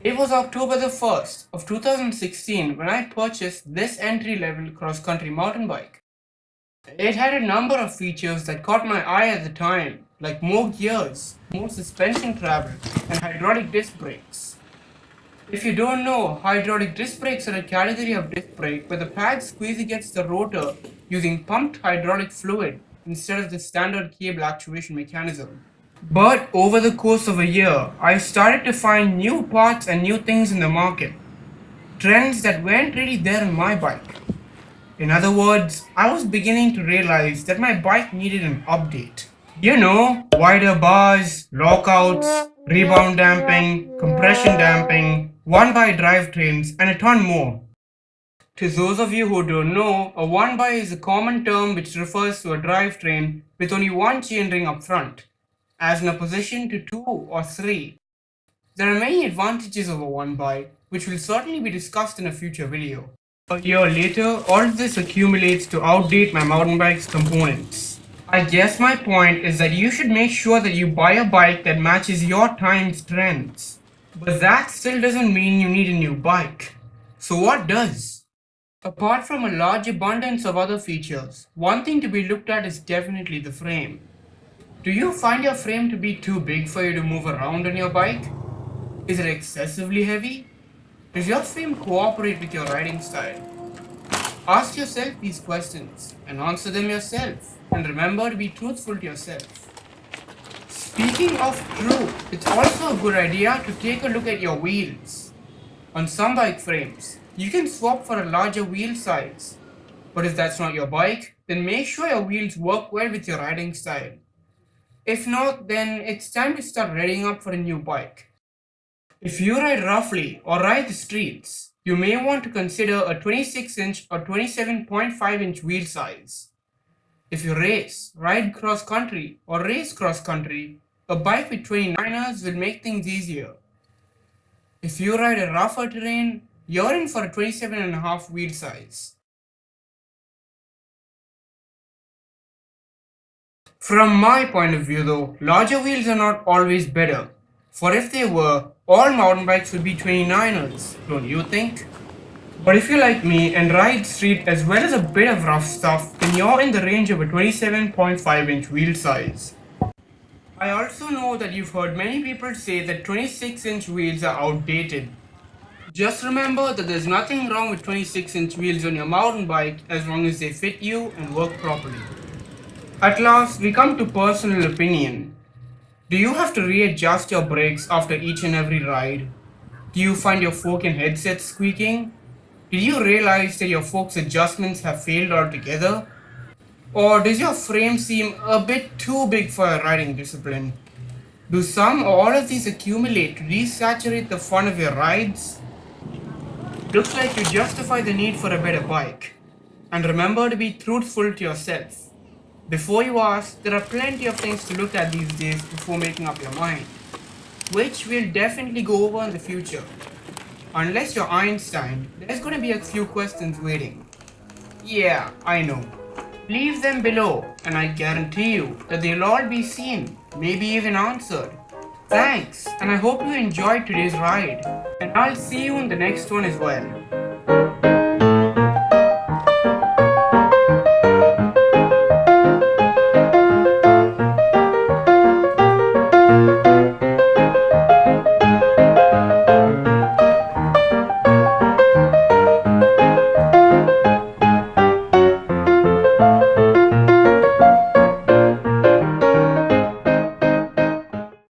It was October the 1st of 2016 when I purchased this entry-level cross-country mountain bike. It had a number of features that caught my eye at the time, like more gears, more suspension travel, and hydraulic disc brakes. If you don't know, hydraulic disc brakes are a category of disc brake where the pad squeeze against the rotor using pumped hydraulic fluid instead of the standard cable actuation mechanism. But over the course of a year, I started to find new parts and new things in the market, trends that weren't really there on my bike. In other words, I was beginning to realize that my bike needed an update. You know, wider bars, lockouts, rebound damping, compression damping, one-by drivetrains, and a ton more. To those of you who don't know, a one-by is a common term which refers to a drivetrain with only one chainring up front, as in opposition to two or three. There are many advantages of a one-by, which will certainly be discussed in a future video. A year later, all of this accumulates to outdate my mountain bike's components. I guess my point is that you should make sure that you buy a bike that matches your time's trends. But that still doesn't mean you need a new bike. So what does? Apart from a large abundance of other features, one thing to be looked at is definitely the frame. Do you find your frame to be too big for you to move around on your bike? Is it excessively heavy? Does your frame cooperate with your riding style? Ask yourself these questions and answer them yourself, and remember to be truthful to yourself. Speaking of truth, it's also a good idea to take a look at your wheels. On some bike frames, you can swap for a larger wheel size, but if that's not your bike, then make sure your wheels work well with your riding style. If not, then it's time to start readying up for a new bike. If you ride roughly or ride the streets, you may want to consider a 26-inch or 27.5-inch wheel size. If you race, ride cross-country or race cross-country, a bike with 29ers will make things easier. If you ride a rougher terrain, you're in for a 27.5 wheel size. From my point of view though, larger wheels are not always better. For if they were, all mountain bikes would be 29ers, don't you think? But if you're like me and ride street as well as a bit of rough stuff, then you're in the range of a 27.5-inch wheel size. I also know that you've heard many people say that 26-inch wheels are outdated. Just remember that there's nothing wrong with 26-inch wheels on your mountain bike as long as they fit you and work properly. At last, we come to personal opinion. Do you have to readjust your brakes after each and every ride? Do you find your fork and headset squeaking? Did you realize that your fork's adjustments have failed altogether? Or does your frame seem a bit too big for your riding discipline? Do some or all of these accumulate to desaturate the fun of your rides? Looks like you justify the need for a better bike. And remember to be truthful to yourself. Before you ask, there are plenty of things to look at these days before making up your mind, which we'll definitely go over in the future. Unless you're Einstein, there's going to be a few questions waiting. Yeah, I know. Leave them below, and I guarantee you that they'll all be seen, maybe even answered. Thanks, and I hope you enjoyed today's ride, and I'll see you in the next one as well.